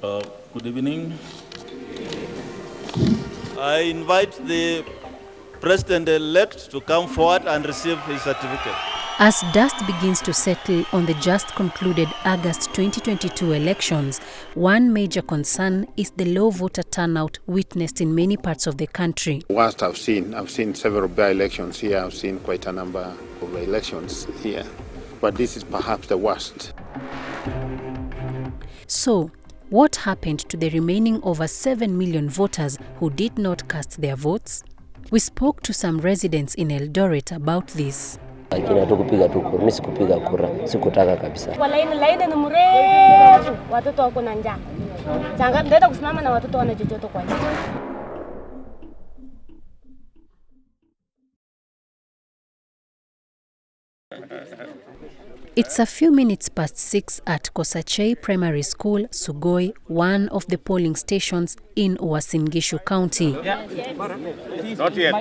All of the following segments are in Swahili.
Good evening. I invite the President-elect to come forward and receive his certificate. As dust begins to settle on the just concluded August 2022 elections, one major concern is the low voter turnout witnessed in many parts of the country. Worst I've seen several by-elections here. I've seen quite a number of elections here, but this is perhaps the worst. So, what happened to the remaining over 7 million voters who did not cast their votes? We spoke to some residents in Eldoret about this. Lakini hatukupiga tu kura, mimi sikupiga kura, sikutaka kabisa. Kwa laini ni mrefu, watoto wako na njaa. Changa ndio kusimama na watoto wana jojoto kwa nje. It's a few minutes past 6 at Kosachei Primary School, Sugoi, one of the polling stations in Uasin Gishu County. Not yet.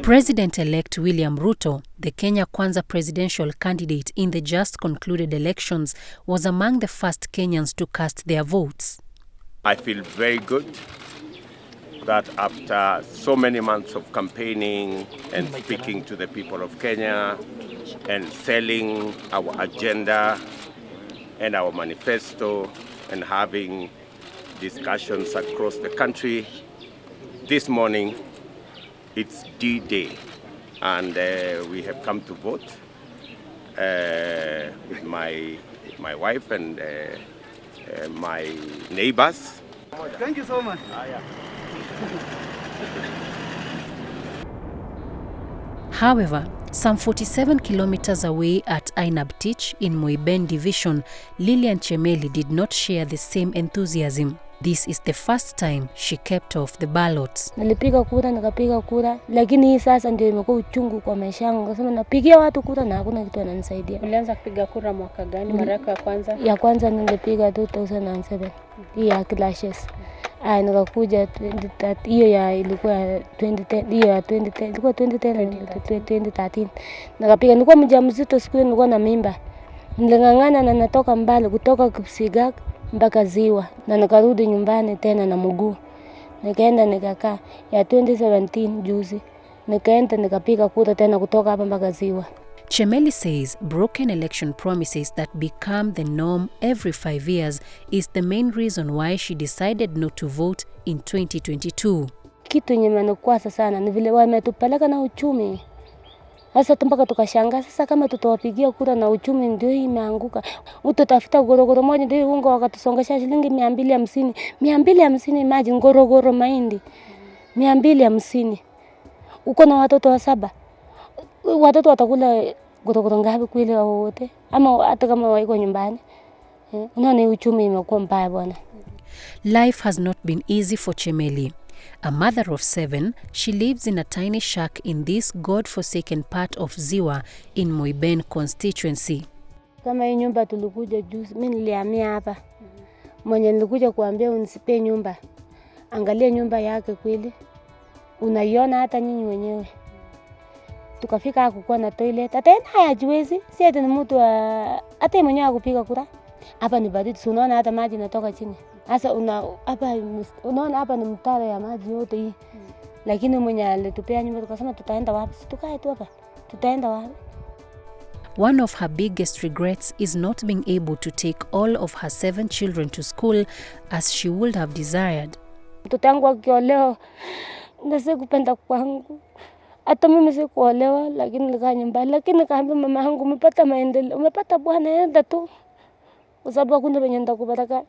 President-elect William Ruto, the Kenya Kwanza presidential candidate in the just concluded elections, was among the first Kenyans to cast their votes. I feel very good that after so many months of campaigning and speaking to the people of Kenya and selling our agenda and our manifesto and having discussions across the country, this morning it's D-Day and we have come to vote with my wife and my neighbors. Thank you so much. However, some 47 kilometers away at Ainabtich in Muyben division, Lilian Chemeli did not share the same enthusiasm. This is the first time she kept off the ballots. Nilipiga kura, lakini hii sasa ndio imekuwa uchungu kwa maisha yangu. Nasema napigia watu kura na hakuna kitu ananisaidia. Ulianza kupiga kura mwaka gani? Mara yako ya kwanza? Ya kwanza nilipiga 2007. Hii ya clashes. Nikakuja hiyo ya ilikuwa 2010, hiyo ya 2010 ilikuwa 2013. Nikapiga, nilikuwa mjamzito siku hiyo, nilikuwa na mimba. Nilingangana na natoka mbali kutoka Kipsigak mpaka Ziwa na nikarudi nyumbani tena na mguu. Nikaenda nikakaa ya 2017 juzi. Nikaenda nikapiga kura tena kutoka hapa mpaka Ziwa. Chemeli says broken election promises that become the norm every 5 years is the main reason why she decided not to vote in 2022. Kitu yenye imenikwaza sana ni vile wametupeleka na uchumi. Sasa mpaka tukashangaa sasa kama tutawapigia kura na uchumi ndio imeanguka. Utatafuta gorogoro moja ndio unga wakatusongesha shilingi 250. 250 imagine gorogoro mahindi. 250. Uko na watoto wa 7. Watoto watakula gorogoro ngapi kweli wote? Ama hata kama wako nyumbani. Unaona uchumi imekuwa mbaya bwana. Life has not been easy for Chemeli. A mother of 7, she lives in a tiny shack in this god-forsaken part of Ziwa in Muyben constituency. Kama hii nyumba tulikuja juzi, mimi nilihamia hapa. Mwenye nilikuja kuambia unisipe nyumba. Angalia nyumba yake kweli. Unaiona hata nyinyi wenyewe. Tukafika hakukuwa na toilet. Hata yeye hajiwezi. Si ati ni mtu hata mwenyewe akupiga kura. Hapa ni baridi, unaona hata maji yanatoka chini. Sasa unaona hapa ni mtaro ya maji yote hii. Lakini mwenye alitupea nyumba tukasema tutaenda wapi? Tukae tu hapa. Tutaenda wapi? One of her biggest regrets is not being able to take all of her 7 children to school as she would have desired. Mtoto wangu akiolewa ndio kupenda kwangu. Hata mimi sikuolewa lakini nilikaa nyumbani, lakini nikaambia mama yangu umepata maendeleo, umepata bwana, enda tu. Kwa sababu hakuna penye nitakupeleka.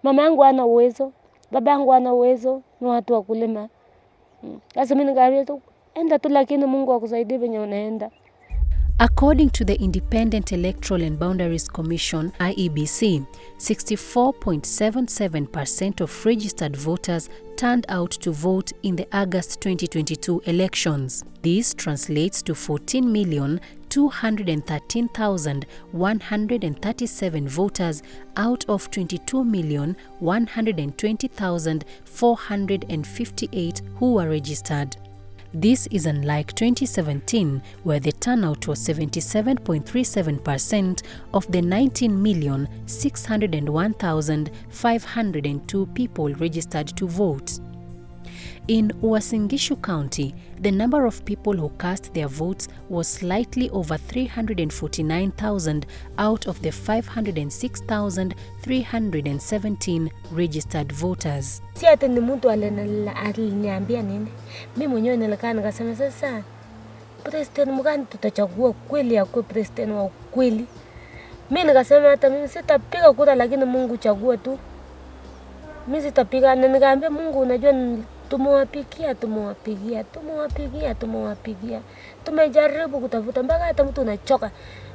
Mama yangu hana uwezo, baba yangu hana uwezo, ni watu wa kulima. Sasa mimi nikaambia tu enda tu, lakini Mungu akusaidie penye unaenda. According to the Independent Electoral and Boundaries Commission, IEBC, 64.77% of registered voters turned out to vote in the August 2022 elections. This translates to 14,213,137 voters out of 22,120,458 who were registered. This is unlike 2017, where the turnout was 77.37% of the 19,601,502 people registered to vote. In Uasin Gishu County, the number of people who cast their votes was slightly over 349,000 out of the 506,317 registered voters. Si ati ni mtu aliniambia nini. Mimi mwenyewe nilikaa nikasema sasa president mgani tutachagua kweli akuwe president wa kweli. Mimi nikasema hata mimi sitapiga kura lakini Mungu chagua tu. Mimi sitapiga na nikaambia Mungu unajua tumewapigia. Tumejaribu kutafuta mpaka hata mtu unachoka.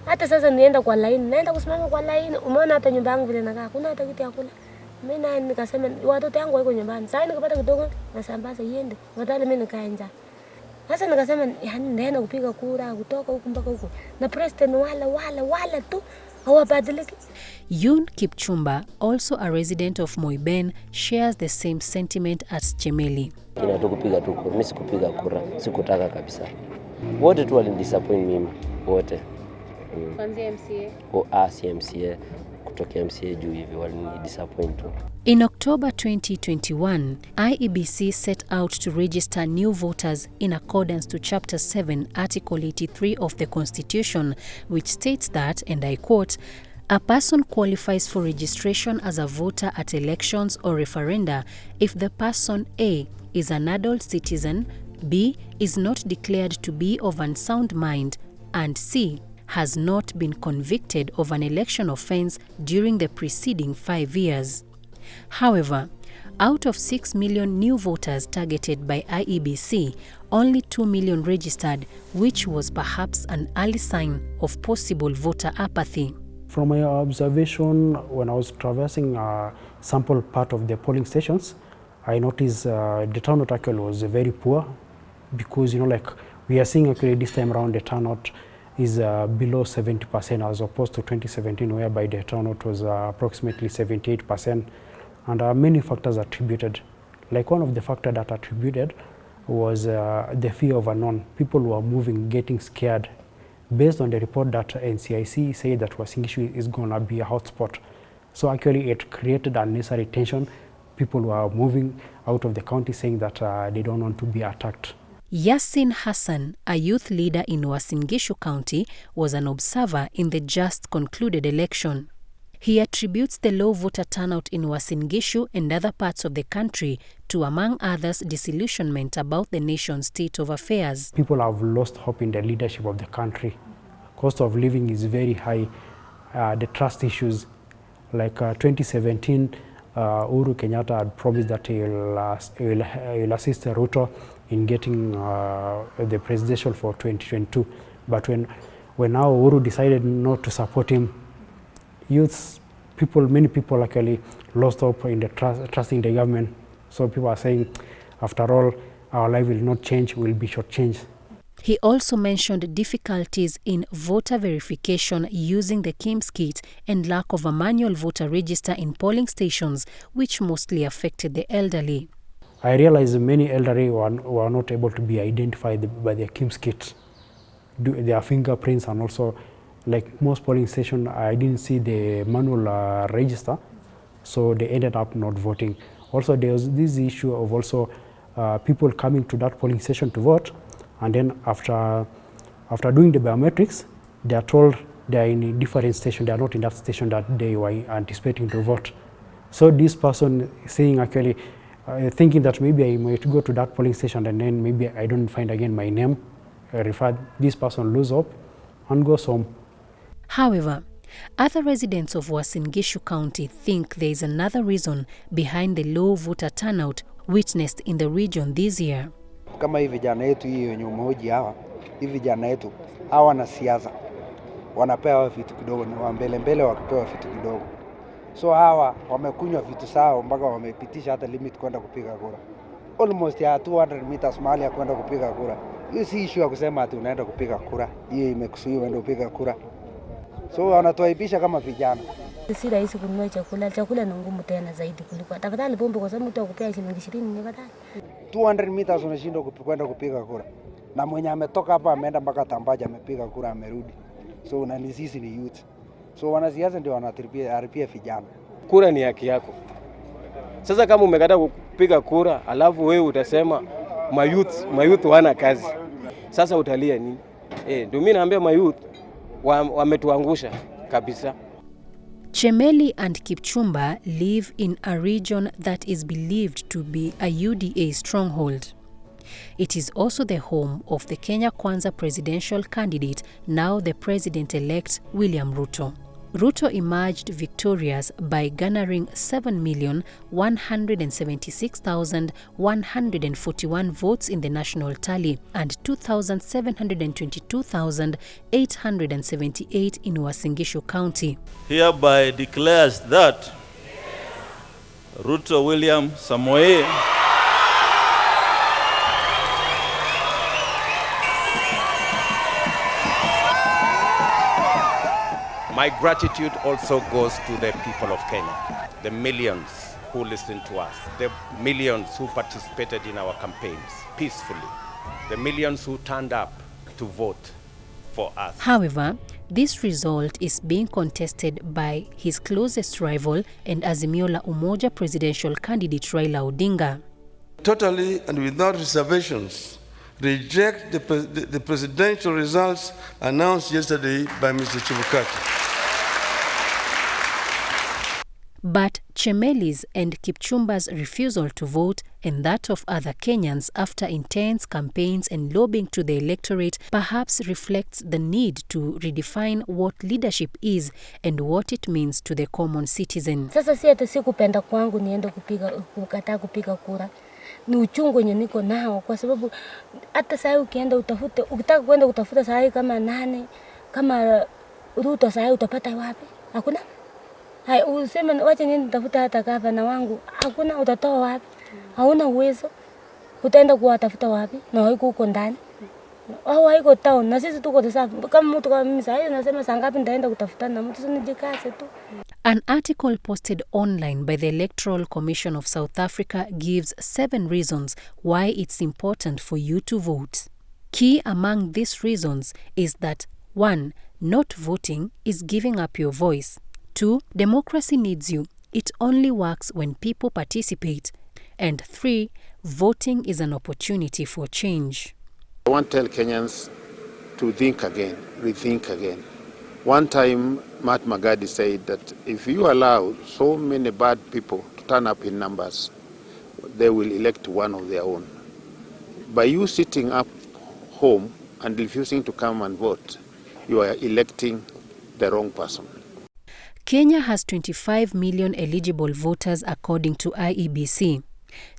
Hata sasa naenda kusimama kwa line. Umeona hata nyumba yangu vile nakaa. Kuna hata kitu ya kula. Mimi nikasema watoto wangu wako nyumbani. Sasa nikapata kidogo na sambaza iende. Wadhani mimi nikaa nje. Sasa nikasema yani naenda kupiga kura kutoka huko mpaka huko. Na president wala tu hawabadiliki. Yun Kipchumba, also a resident of Muyben, shares the same sentiment as Chemeli. Kina tu kupiga tu kura, mimi sikupiga kura, sikutaka kabisa. Wote tu walidisappoint mimi, wote. Kuanzia MCA. Si MCA, kutoka MCA juu hivi walidisappoint tu. In October 2021, IEBC set out to register new voters in accordance to Chapter 7, Article 83 of the Constitution, which states that, and I quote, "A person qualifies for registration as a voter at elections or referenda if the person A is an adult citizen, B is not declared to be of unsound mind, and C has not been convicted of an election offense during the preceding 5 years." However, out of 6 million new voters targeted by IEBC, only 2 million registered, which was perhaps an early sign of possible voter apathy. From my observation, when I was traversing a sample part of the polling stations, I noticed the turnout actually was very poor because, like we are seeing actually this time around the turnout is below 70% as opposed to 2017 whereby the turnout was approximately 78%. And many factors attributed. Like one of the factors that attributed was the fear of unknown. People who are moving, getting scared. Based on the report that NCIC said that Uasin Gishu is going to be a hotspot. So actually it created unnecessary tension. People who are moving out of the county saying that they don't want to be attacked. Yasin Hassan, a youth leader in Uasin Gishu County, was an observer in the just concluded election. He attributes the low voter turnout in Uasin Gishu and other parts of the country to, among others, disillusionment about the nation's state of affairs. People have lost hope in the leadership of the country. Cost of living is very high. The trust issues, like 2017, Uhuru Kenyatta had promised that he will assist Ruto in getting the presidential for 2022. But when now Uhuru decided not to support him, many people actually lost hope in the trust in the government. So people are saying, after all, our life will not change, will be shortchanged. He also mentioned difficulties in voter verification using the KIMS kit and lack of a manual voter register in polling stations, which mostly affected the elderly. I realized many elderly were not able to be identified by their KIMS kit, their fingerprints, and also like most polling stations, I didn't see the manual register, so they ended up not voting. Also, there was this issue of also people coming to that polling station to vote, and then after doing the biometrics, they are told they are in a different station, they are not in that station that they were anticipating to vote. So this person saying actually, thinking that maybe I might go to that polling station and then maybe I don't find again my name, this person lose hope and goes home. However, other residents of Uasin Gishu County think there is another reason behind the low voter turnout witnessed in the region this year. Kama hivi vijana yetu hii wenye umehoji hivi vijana yetu hawa na siasa wanapewa vitu kidogo, ni wa mbele wakipewa vitu kidogo. So hawa wamekunywa vitu sawa mpaka wamepitisha hata limit kwenda kupiga kura. Almost ya 200 meters mahali ya kwenda kupiga kura. Hiyo si issue ya kusema ati unaenda kupiga kura. Hiyo imekusuhiwa uende kupiga kura. So wanatuaibisha kama vijana. Si rahisi kununua chakula. Chakula ni ngumu tena zaidi kuliko. Tafadhali pombe kwa sababu mtu akupea shilingi 20 ni badala. 200 meters unashindwa kwenda kupiga kura. Na mwenye ametoka hapa ameenda mpaka Tambaja amepiga kura amerudi. So na sisi ni youth. So wanasiasa ndio wanaharibia vijana. Kura ni haki yako. Sasa kama umekataa kupiga kura, alafu wewe utasema mayouth wana kazi. Sasa utalia nini? Ndio mimi naambia mayouth wametuangusha kabisa. Chemeli and Kipchumba live in a region that is believed to be a UDA stronghold. It is also the home of the Kenya Kwanza presidential candidate, now the president-elect William Ruto. Ruto emerged victorious by garnering 7,176,141 votes in the national tally and 2,722,878 in Uasin Gishu County. Hereby declares that Ruto William Samoei My gratitude also goes to the people of Kenya, the millions who listened to us, the millions who participated in our campaigns peacefully, the millions who turned up to vote for us. However, this result is being contested by his closest rival and Azimio la Umoja presidential candidate Raila Odinga. Totally and without reservations, reject the presidential results announced yesterday by Mr. Chebukati. But Chemeli's and Kipchumba's refusal to vote and that of other Kenyans after intense campaigns and lobbying to the electorate perhaps reflects the need to redefine what leadership is and what it means to the common citizen. Sasa si hata si kupenda kwangu niende kukataa kupiga kura. Ni uchungu wenye niko nao kwa sababu hata sasa ukienda utafute, ukitaka kwenda utafuta sasa kama Ruto sasa utapata wapi? Hakuna. Hai useme wacha nini nitafuta hata gavana wangu. Hakuna, utatoa wapi? Hauna uwezo. Utaenda kuwatafuta wapi? Na wako huko ndani. Au haiko town na sisi tuko sasa kama mtu kama mimi sasa nasema saa ngapi nitaenda kutafutana na mtu nijikase tu. An article posted online by the Electoral Commission of South Africa gives 7 reasons why it's important for you to vote. Key among these reasons is that 1. Not voting is giving up your voice. 2. Democracy needs you. It only works when people participate. And 3. Voting is an opportunity for change. I want to tell Kenyans to think again, rethink again. One time, Mahatma Gandhi said that if you allow so many bad people to turn up in numbers, they will elect one of their own. By you sitting up home and refusing to come and vote, you are electing the wrong person. Kenya has 25 million eligible voters according to IEBC.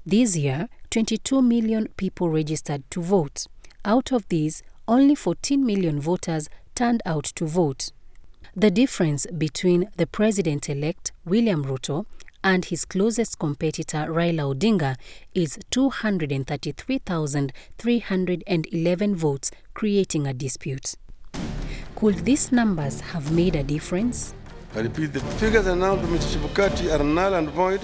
This year, 22 million people registered to vote. Out of these, only 14 million voters turned out to vote. The difference between the president-elect, William Ruto, and his closest competitor, Raila Odinga, is 233,311 votes, creating a dispute. Could these numbers have made a difference? I repeat, the figures announced by Mr. Chebukati are null and void